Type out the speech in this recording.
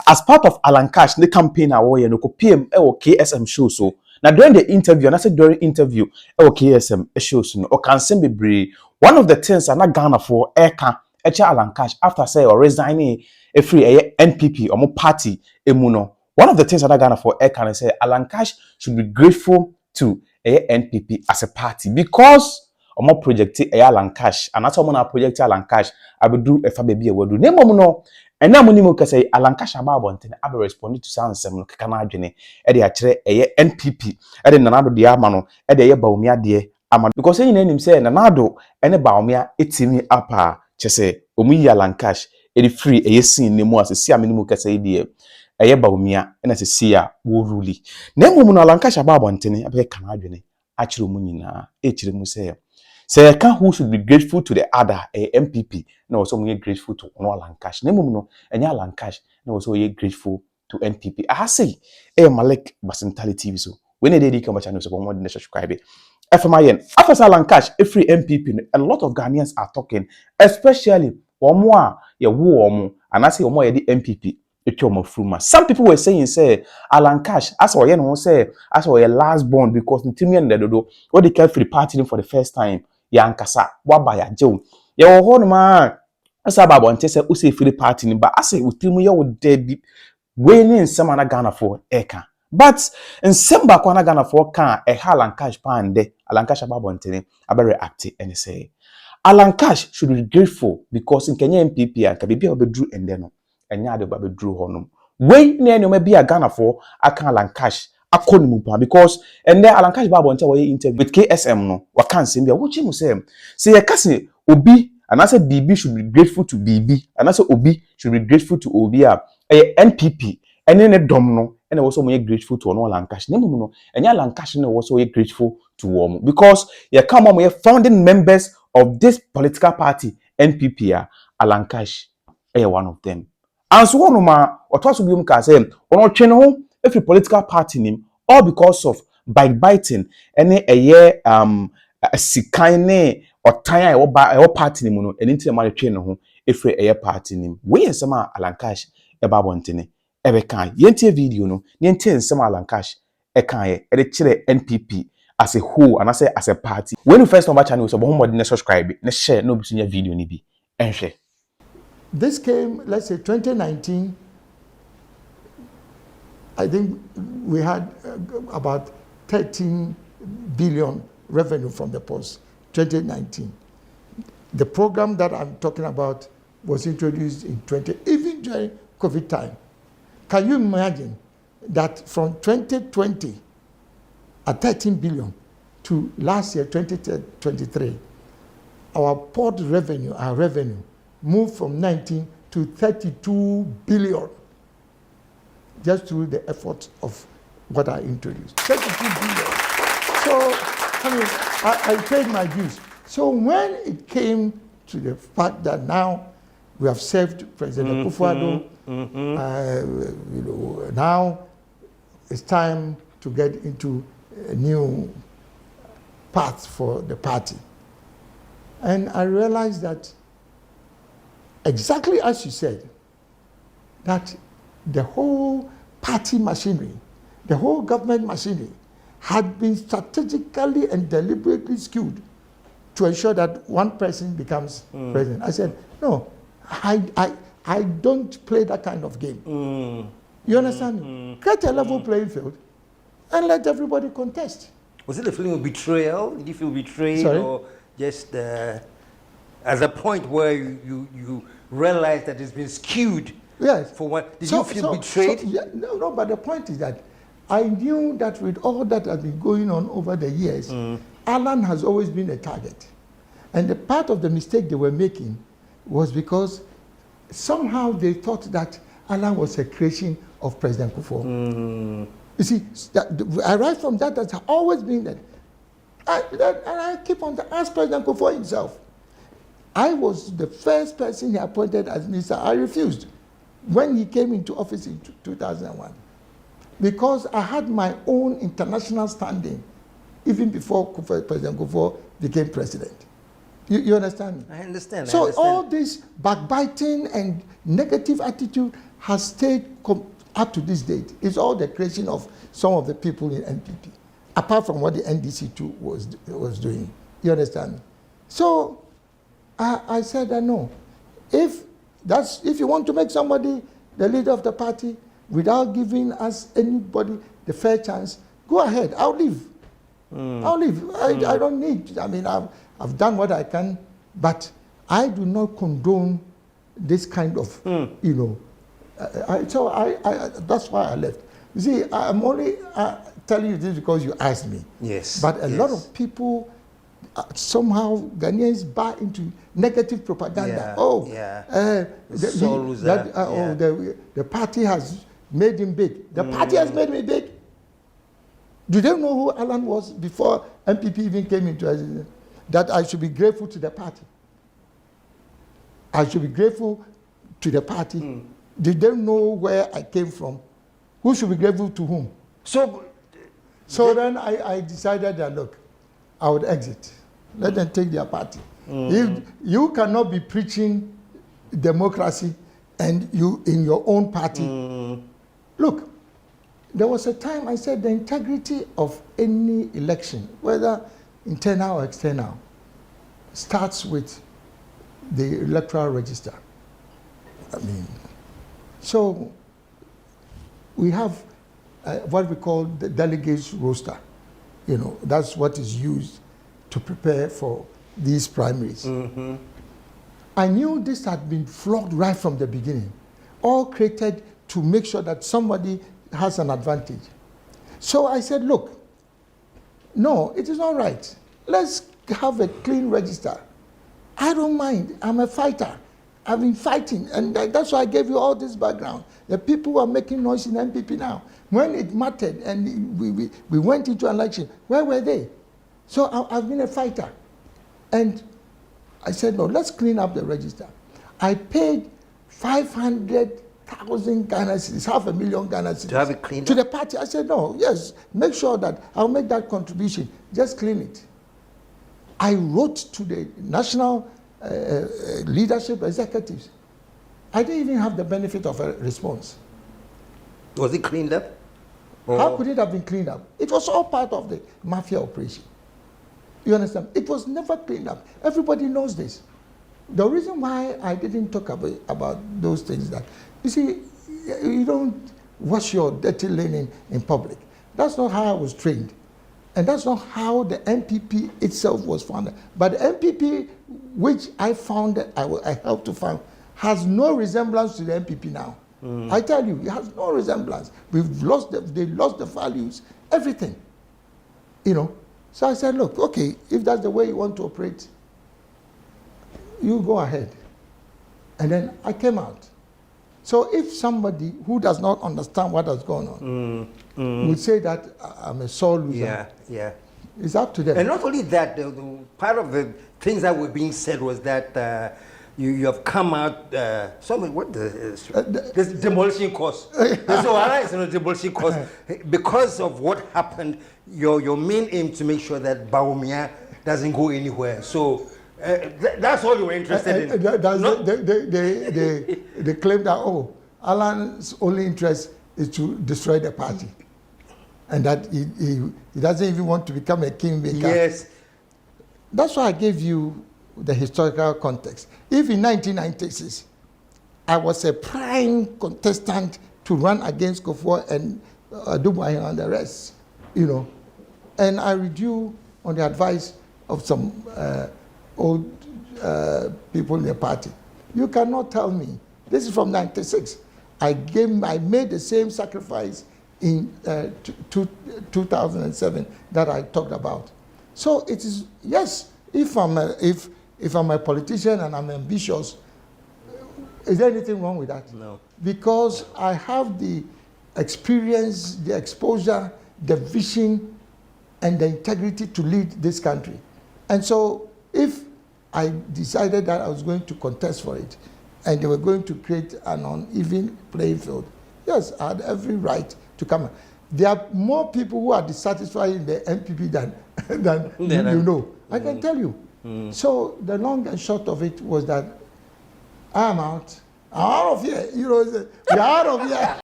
As part of Alan Cash, the campaign away no PM KSM show so. Now during the interview, and I said during interview, KSM shows no or can be brave. One of the things I not Ghana for Eka Alan Cash after say or resigning a free NPP or more party emuno. One of the things I not Ghana for Eka and say Alan Cash should be grateful to NPP as a party because more project Alan Cash and that's how project Alan Cash I will do if I be a word do name no. And now money mo say Alan Cash about ntene abe respond to sound no keka na adwene e de akere NPP e de nanado de ama no e de bawumia de ama because yin nanim say nanado ene bawumia etimi apa chese omuyi Alan Cash e de free sin ne mu asesi amene mu kasa de bawumia e na sesi a wo ruli na mo no Alan Cash about ntene abe keka na adwene akere mu nyina e kire mu say say who should be grateful to the other MPP no also we grateful to Alan Cash na mum no enya Alan Cash no also we grateful to NPP I say malikbasintale TV so when they come channel so more than subscribe FMIN after Alan Cash every MPP a lot of Ghanaians are talking especially omo ye wo omo and I say omo ye the MPP some people were saying say Alan Cash as or no say as or your last born because the team and the what they carry party for the first time yankasa waba ya jew ye wo ho no ma asa babo nte se usi free party ni ba asa utimu ye wo debi we ni nsema na Ghana for eka but nsemba kwa na Ghana for kan Alan Cash pande Alan Cash babo nte abe react and say Alan Cash should be grateful because in Kenya MPP and kabibi obedru ende no enya de obedru honum we ni enyo ma bia Ghana for aka Alan Cash akonimu pa because and then Alan Cash babo nte we interview with KSM no waka nsem bia wo chi mu say ye kase obi and I said BB should be grateful to BB and I said Obi should be grateful to Obi NPP and then dom no and also we grateful to Alan Cash nemu no and Alan Cash no also we grateful to Womo because you come on we founding members of this political party NPP Alan Cash one of them and so no ma what was we can say on twen ho every political party name all because of backbiting and a year sikane or time or party ni mu no eni nti ma retwe ne ho efre eye party ni we nsema Alan Cash e ba bontene e be kan yentie video no yentie nsema Alan Cash e kan ye e de kire NPP as a whole and I say as a party when you first on my channel so bo mod na subscribe na share no bisunya video ni bi enhwe. This came, let's say 2019. I think we had about 13 billion revenue from the post, 2019. The program that I'm talking about was introduced in even during COVID time. Can you imagine that from 2020 at 13 billion to last year, 2023, our port revenue, moved from 19 to 32 billion just through the efforts of what I introduced. 32 billion. So, I mean, I paid my dues. So when it came to the fact that now we have served President Akufo-Addo, now it's time to get into a new path for the party. And I realized that exactly as you said, that the whole party machinery, the whole government machinery had been strategically and deliberately skewed to ensure that one person becomes president. I said, no, I don't play that kind of game. You understand me? Create a level playing field and let everybody contest. Was it a feeling of betrayal? Did you feel betrayed? Sorry? Or just as a point where you realize that it's been skewed? Yes. For what? Did you feel betrayed? Yeah, no, but the point is that I knew that with all that has been going on over the years, Alan has always been a target. And the part of the mistake they were making was because somehow they thought that Alan was a creation of President Akufo. You see, right from that has always been that. And I keep on to ask President Akufo himself. I was the first person he appointed as minister. I refused when he came into office in 2001 because I had my own international standing even before President Akufo became president. You understand me? I understand. So all this backbiting and negative attitude has stayed up to this date. It's all the creation of some of the people in NPP, apart from what the NDC too was doing. You understand? So I said, no. If you want to make somebody the leader of the party without giving us anybody the fair chance, go ahead. I'll leave. I'll leave. I don't need. I mean, I've done what I can, but I do not condone this kind of, you know. That's why I left. You see, I'm only telling you this because you asked me. Yes. But a lot of people somehow Ghanaians buy into negative propaganda. The party has made him big. The party has made me big. Do they know who Alan was before NPP even came into that I should be grateful to the party? I should be grateful to the party. Did they know where I came from? Who should be grateful to whom? So then I decided that, look, I would exit. Let them take their party. If you cannot be preaching democracy and you in your own party. Look, there was a time I said the integrity of any election, whether internal or external, starts with the electoral register. I mean, so we have what we call the delegates roster. You know, that's what is used to prepare for these primaries. I knew this had been flawed right from the beginning, all created to make sure that somebody has an advantage. So I said, look, no, it is not right. Let's have a clean register. I don't mind. I'm a fighter. I've been fighting, and that's why I gave you all this background. The people who are making noise in NPP now, when it mattered and we went into an election, where were they? So I've been a fighter. And I said, no, let's clean up the register. I paid 500,000 Ghana cedis, 500,000 Ghana cedis. To have it cleaned to up? the party. I said, no, yes, make sure that I'll make that contribution. Just clean it. I wrote to the national leadership executives. I didn't even have the benefit of a response. Was it cleaned up? How could it have been cleaned up? It was all part of the mafia operation. You understand? It was never cleaned up. Everybody knows this. The reason why I didn't talk about those things that, you see, you don't wash your dirty linen in public. That's not how I was trained. And that's not how the NPP itself was founded. But the NPP, which I founded, I helped to found, has no resemblance to the NPP now. I tell you, it has no resemblance. They lost the values, everything. You know. So I said, look, okay, if that's the way you want to operate, you go ahead. And then I came out. So if somebody who does not understand what has gone on would say that I'm a sore loser, it's up to them. And not only that, the part of the things that were being said was that you have come out, this demolition course. So I is a demolition course. Because of what happened, your main aim to make sure that bawumia doesn't go anywhere. So that's all you were interested in. They claim that, oh, Alan's only interest is to destroy the party. And that he doesn't even want to become a kingmaker. Yes. That's why I gave you the historical context. If in 1996, I was a prime contestant to run against Kofor and Dubois and the rest, you know, and I withdrew on the advice of some old people in the party. You cannot tell me. This is from 96. I made the same sacrifice in 2007 that I talked about. So it is, yes, if I'm a politician and I'm ambitious, is there anything wrong with that? No. Because I have the experience, the exposure, the vision, and the integrity to lead this country. And so if I decided that I was going to contest for it, and they were going to create an uneven playing field, yes, I had every right to come. There are more people who are dissatisfied in the NPP than you know. I can tell you. So the long and short of it was that I am out. out of here. You know, we're out of here.